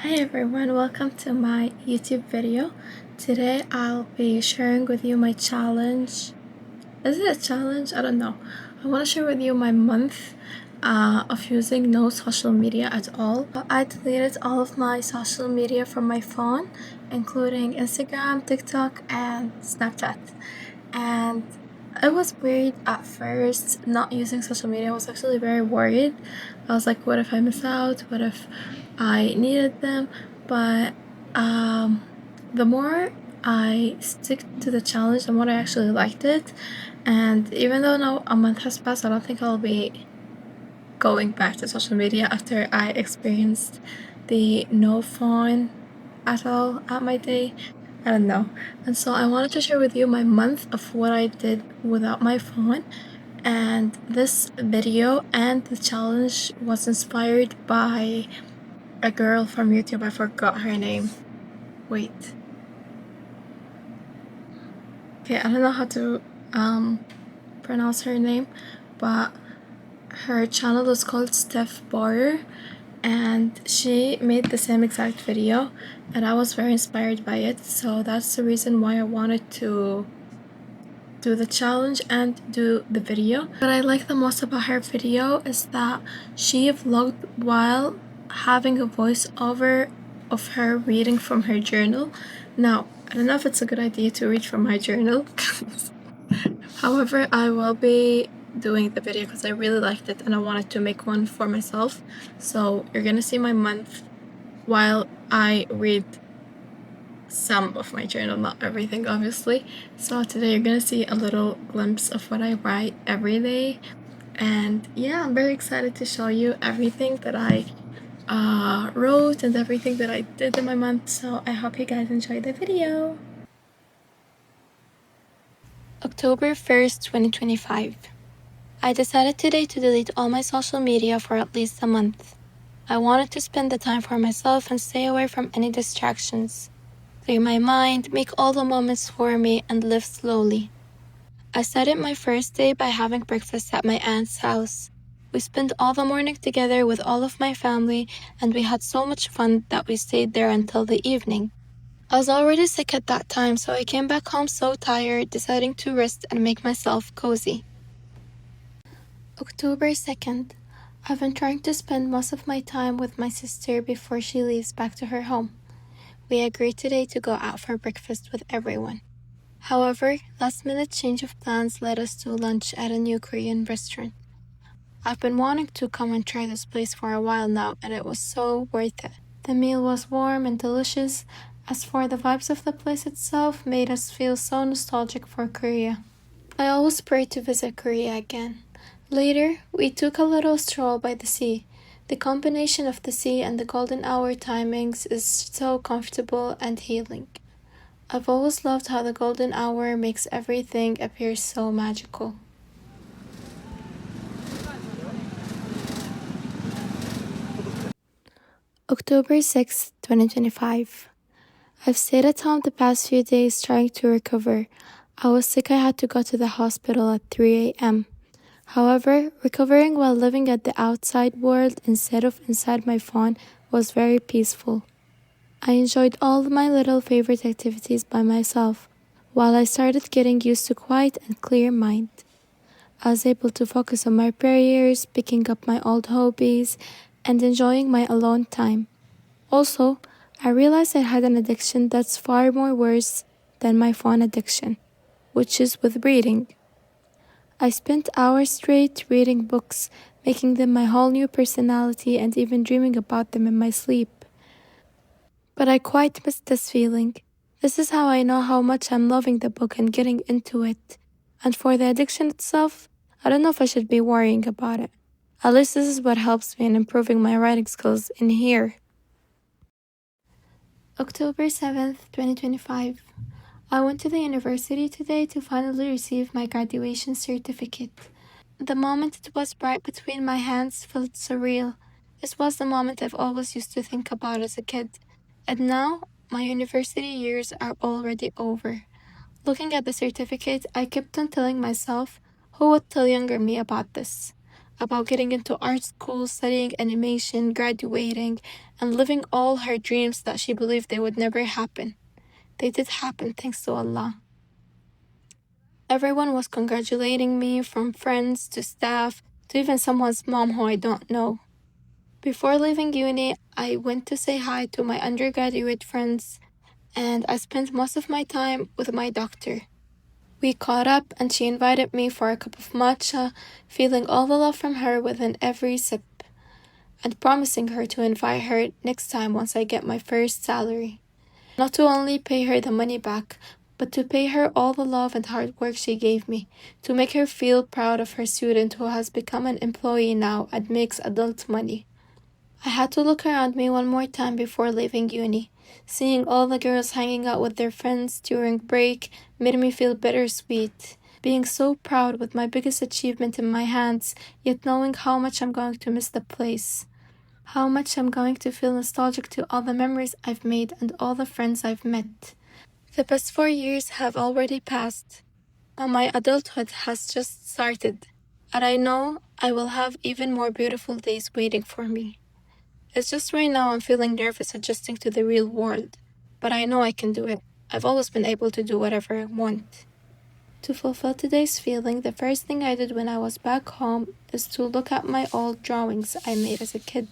Hi everyone, welcome to my YouTube video. Today I'll be sharing with you my challenge. Is it a challenge? I don't know. I want to share with you my month of using no social media at all. I deleted all of my social media from my phone, including Instagram, TikTok, and Snapchat. And it was weird at first not using social media. I was actually very worried. I was like, what if I miss out? What if I needed them? But the more I stick to the challenge, the more I actually liked it. And even though now a month has passed, I don't think I'll be going back to social media after I experienced the no phone at all at my day. I don't know. And so I wanted to share with you my month of what I did without my phone. And this video and the challenge was inspired by a girl from YouTube. I forgot her name. Wait. Okay, I don't know how to pronounce her name, but her channel is called Steph Boyer, and she made the same exact video, and I was very inspired by it. So that's the reason why I wanted to do the challenge and do the video. What I like the most about her video is that she vlogged while having a voiceover of her reading from her journal. Now, I don't know if it's a good idea to read from my journal. However, I will be doing the video because I really liked it and I wanted to make one for myself. So you're gonna see my month while I read some of my journal, not everything obviously. So today you're gonna see a little glimpse of what I write every day. And yeah, I'm very excited to show you everything that I wrote and everything that I did in my month. So I hope you guys enjoy the video. October 1st, 2025. I decided today to delete all my social media for at least a month. I wanted to spend the time for myself and stay away from any distractions. Clear my mind, make all the moments for me, and live slowly. I started my first day by having breakfast at my aunt's house. We spent all the morning together with all of my family, and we had so much fun that we stayed there until the evening. I was already sick at that time, so I came back home so tired, deciding to rest and make myself cozy. October 2nd. I've been trying to spend most of my time with my sister before she leaves back to her home. We agreed today to go out for breakfast with everyone. However, last-minute change of plans led us to lunch at a new Korean restaurant. I've been wanting to come and try this place for a while now, and it was so worth it. The meal was warm and delicious. As for the vibes of the place itself, made us feel so nostalgic for Korea. I always pray to visit Korea again. Later, we took a little stroll by the sea. The combination of the sea and the golden hour timings is so comfortable and healing. I've always loved how the golden hour makes everything appear so magical. October 6th, 2025. I've stayed at home the past few days trying to recover. I was sick. I had to go to the hospital at 3 a.m. However, recovering while living at the outside world instead of inside my phone was very peaceful. I enjoyed all of my little favorite activities by myself, while I started getting used to quiet and clear mind. I was able to focus on my prayers, picking up my old hobbies, and enjoying my alone time. Also, I realized I had an addiction that's far more worse than my phone addiction, which is with reading. I spent hours straight reading books, making them my whole new personality and even dreaming about them in my sleep. But I quite missed this feeling. This is how I know how much I'm loving the book and getting into it. And for the addiction itself, I don't know if I should be worrying about it. At least this is what helps me in improving my writing skills in here. October 7th, 2025. I went to the university today to finally receive my graduation certificate. The moment it was right between my hands felt surreal. This was the moment I've always used to think about as a kid. And now, my university years are already over. Looking at the certificate, I kept on telling myself, who would tell younger me about this? about getting into art school, studying animation, graduating, and living all her dreams that she believed they would never happen. They did happen, thanks to Allah. Everyone was congratulating me, from friends to staff to even someone's mom who I don't know. Before leaving uni, I went to say hi to my undergraduate friends, and I spent most of my time with my doctor. We caught up and she invited me for a cup of matcha, feeling all the love from her within every sip, and promising her to invite her next time once I get my first salary. Not to only pay her the money back, but to pay her all the love and hard work she gave me, to make her feel proud of her student who has become an employee now and makes adult money. I had to look around me one more time before leaving uni. Seeing all the girls hanging out with their friends during break made me feel bittersweet. Being so proud with my biggest achievement in my hands, yet knowing how much I'm going to miss the place. How much I'm going to feel nostalgic to all the memories I've made and all the friends I've met. The past 4 years have already passed, and my adulthood has just started. And I know I will have even more beautiful days waiting for me. It's just right now I'm feeling nervous adjusting to the real world, but I know I can do it. I've always been able to do whatever I want. To fulfill today's feeling, the first thing I did when I was back home is to look at my old drawings I made as a kid.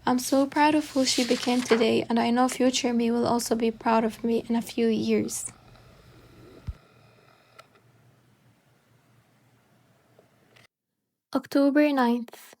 I'm so proud of who she became today, and I know future me will also be proud of me in a few years. October 9th.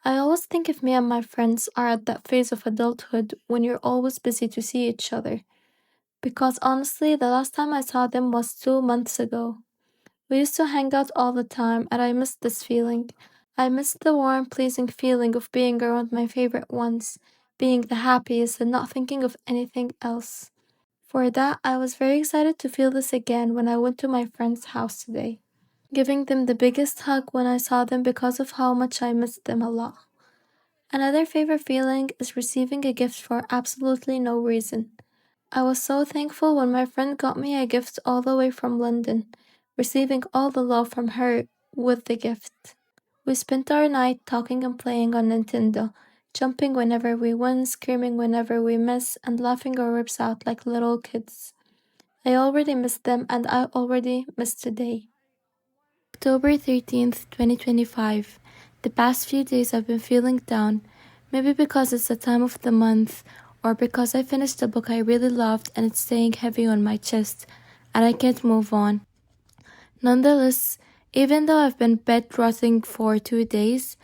I always think if me and my friends are at that phase of adulthood when you're always busy to see each other. Because honestly, the last time I saw them was 2 months ago. We used to hang out all the time, and I missed this feeling. I missed the warm, pleasing feeling of being around my favorite ones, being the happiest and not thinking of anything else. For that, I was very excited to feel this again when I went to my friend's house today, giving them the biggest hug when I saw them because of how much I missed them a lot. Another favorite feeling is receiving a gift for absolutely no reason. I was so thankful when my friend got me a gift all the way from London, receiving all the love from her with the gift. We spent our night talking and playing on Nintendo, jumping whenever we win, screaming whenever we miss, and laughing our ribs out like little kids. I already missed them and I already missed today. October 13th, 2025. The past few days I've been feeling down, maybe because it's the time of the month, or because I finished a book I really loved and it's staying heavy on my chest, and I can't move on. Nonetheless, even though I've been bed rotting for 2 days,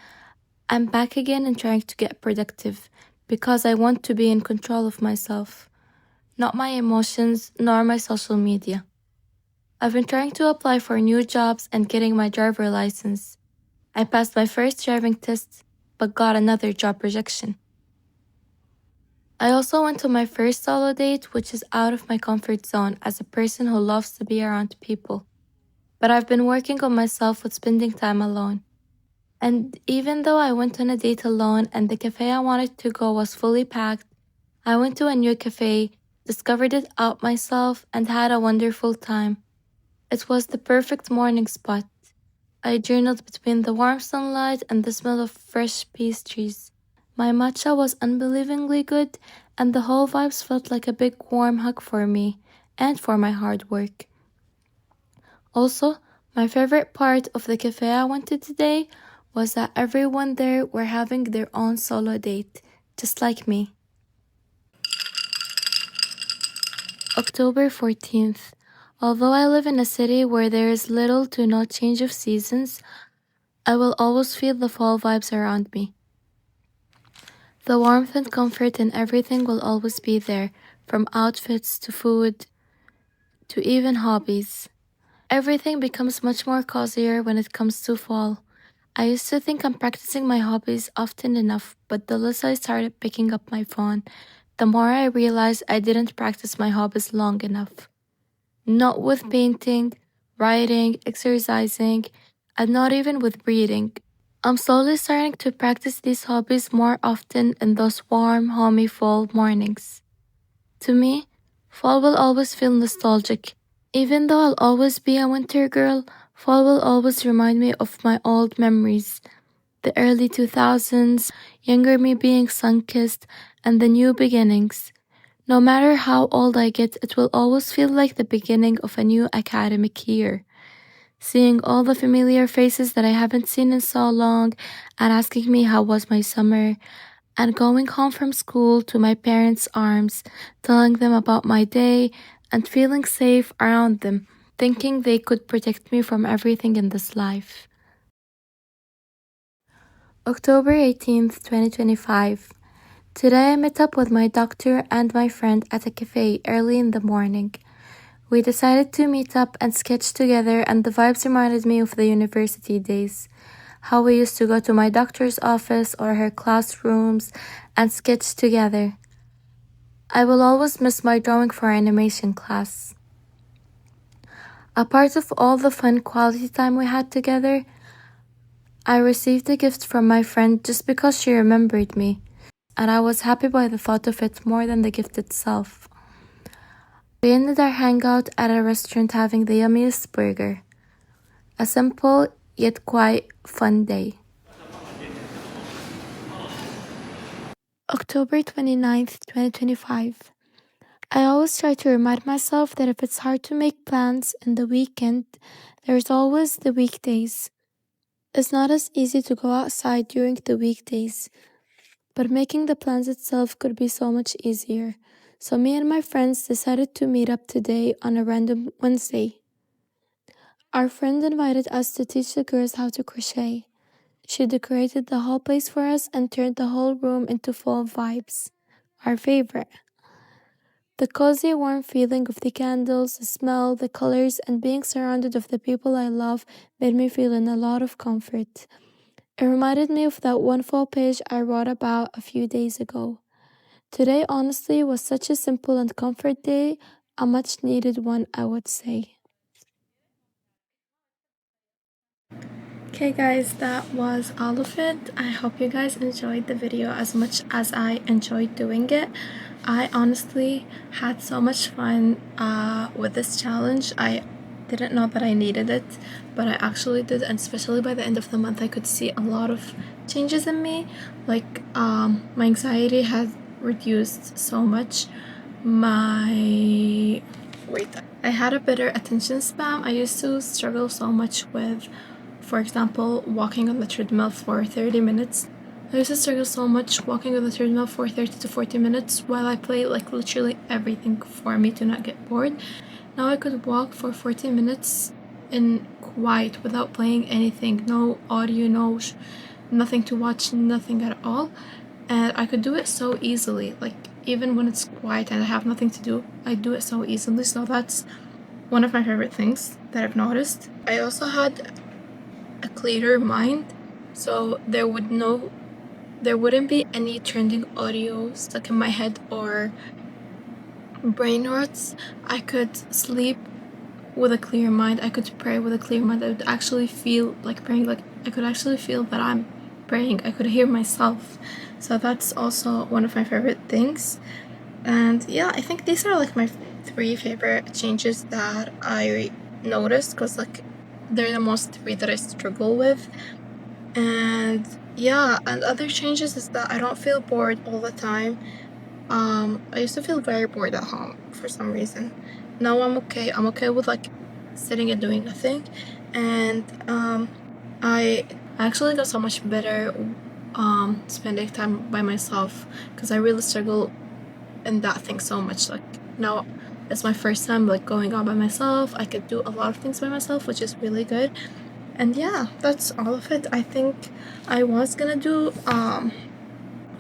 I'm back again and trying to get productive, because I want to be in control of myself, not my emotions nor my social media. I've been trying to apply for new jobs and getting my driver license. I passed my first driving test, but got another job rejection. I also went to my first solo date, which is out of my comfort zone as a person who loves to be around people. But I've been working on myself with spending time alone. And even though I went on a date alone and the cafe I wanted to go was fully packed, I went to a new cafe, discovered it out myself, and had a wonderful time. It was the perfect morning spot. I journeyed between the warm sunlight and the smell of fresh pastries. My matcha was unbelievably good, and the whole vibes felt like a big warm hug for me and for my hard work. Also, my favorite part of the cafe I went to today was that everyone there were having their own solo date, just like me. October 14th. Although I live in a city where there is little to no change of seasons, I will always feel the fall vibes around me. The warmth and comfort in everything will always be there, from outfits to food to even hobbies. Everything becomes much more cozier when it comes to fall. I used to think I'm practicing my hobbies often enough, but the less I started picking up my phone, the more I realized I didn't practice my hobbies long enough. Not with painting, writing, exercising, and not even with reading. I'm slowly starting to practice these hobbies more often in those warm, homey fall mornings. To me, fall will always feel nostalgic. Even though I'll always be a winter girl, fall will always remind me of my old memories. the early 2000s, younger me being sun-kissed, and the new beginnings. No matter how old I get, it will always feel like the beginning of a new academic year. Seeing all the familiar faces that I haven't seen in so long and asking me how was my summer, and going home from school to my parents' arms, telling them about my day and feeling safe around them, thinking they could protect me from everything in this life. October 18th, 2025. Today I met up with my doctor and my friend at a cafe early in the morning. We decided to meet up and sketch together, and the vibes reminded me of the university days. How we used to go to my doctor's office or her classrooms and sketch together. I will always miss my drawing for animation class. A part of all the fun quality time we had together, I received a gift from my friend just because she remembered me, and I was happy by the thought of it more than the gift itself. We ended our hangout at a restaurant having the yummiest burger. A simple yet quite fun day. October 29th, 2025. I always try to remind myself that if it's hard to make plans in the weekend, there's always the weekdays. It's not as easy to go outside during the weekdays, but making the plans itself could be so much easier. So me and my friends decided to meet up today on a random Wednesday. Our friend invited us to teach the girls how to crochet. She decorated the whole place for us and turned the whole room into fall vibes. Our favorite. The cozy, warm feeling of the candles, the smell, the colors, and being surrounded of the people I love made me feel in a lot of comfort. It reminded me of that one fall page I wrote about a few days ago. Today, honestly, was such a simple and comfort day, a much needed one, I would say. Okay guys, that was all of it. I hope you guys enjoyed the video as much as I enjoyed doing it. I honestly had so much fun with this challenge. I didn't know that I needed it, but I actually did, and especially by the end of the month I could see a lot of changes in me. Like my anxiety has reduced so much. I had a better attention span. I used to struggle so much with, for example, walking on the treadmill for 30 minutes. I used to struggle so much walking on the treadmill for 30 to 40 minutes while I play like literally everything for me to not get bored. Now I could walk for 40 minutes in quiet without playing anything, no audio, nothing to watch, nothing at all. And I could do it so easily, like even when it's quiet and I have nothing to do, I do it so easily. So that's one of my favorite things that I've noticed. I also had a clearer mind, so there wouldn't be any trending audio stuck in my head or brain rots. I could sleep with a clear mind. I could pray with a clear mind. I would actually feel like praying. Like I could actually feel that I'm praying. I could hear myself. So that's also one of my favorite things. And yeah, I think these are like my 3 favorite changes that I noticed, because like they're the most 3 that I struggle with. And yeah, and other changes is that I don't feel bored all the time. I used to feel very bored at home for some reason. Now I'm okay. I'm okay with like sitting and doing nothing. And I actually got so much better spending time by myself, because I really struggle in that thing so much. Like now it's my first time like going out by myself. I could do a lot of things by myself, which is really good. And yeah, that's all of it. I think I was gonna do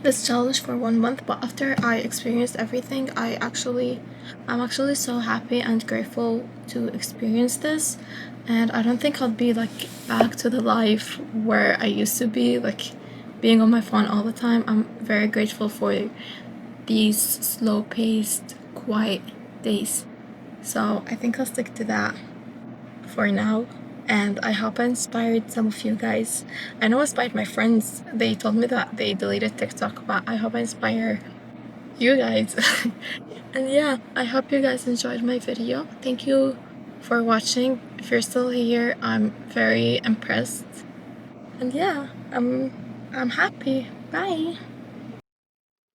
this challenge for 1 month, but after I experienced everything, I'm actually so happy and grateful to experience this. And I don't think I'll be like back to the life where I used to be, like being on my phone all the time. I'm very grateful for these slow-paced, quiet days. So I think I'll stick to that for now. And I hope I inspired some of you guys. I know I inspired my friends. They told me that they deleted TikTok, but I hope I inspire you guys. And yeah, I hope you guys enjoyed my video. Thank you for watching. If you're still here, I'm very impressed. And yeah. I'm happy. Bye.